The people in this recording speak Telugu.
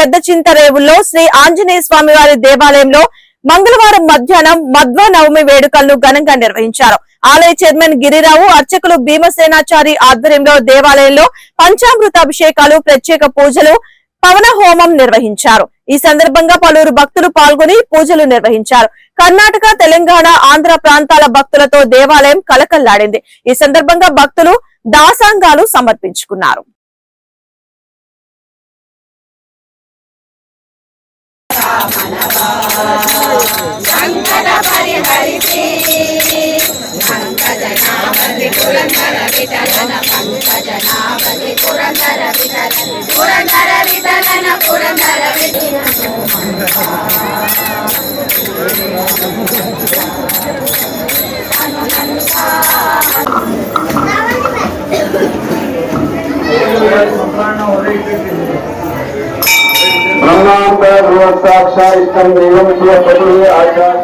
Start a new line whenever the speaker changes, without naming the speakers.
పెద్ద చింతరేవుల్లో శ్రీ ఆంజనేయ స్వామి వారి దేవాలయంలో మంగళవారం మధ్యాహ్నం మధ్వ నవమి వేడుకలను ఘనంగా నిర్వహించారు. ఆలయ చైర్మన్ గిరిరావు, అర్చకులు భీమసేనాచారి ఆధ్వర్యంలో దేవాలయంలో పంచామృత అభిషేకాలు, ప్రత్యేక పూజలు, పవన హోమం నిర్వహించారు. ఈ సందర్భంగా పలువురు భక్తులు పాల్గొని పూజలు నిర్వహించారు. కర్ణాటక, తెలంగాణ, ఆంధ్ర ప్రాంతాల భక్తులతో దేవాలయం కలకల్లాడింది. ఈ సందర్భంగా భక్తులు దాసాంగాలు సమర్పించుకున్నారు.
ब्रह्मांड साक्षात् देवं आचार्य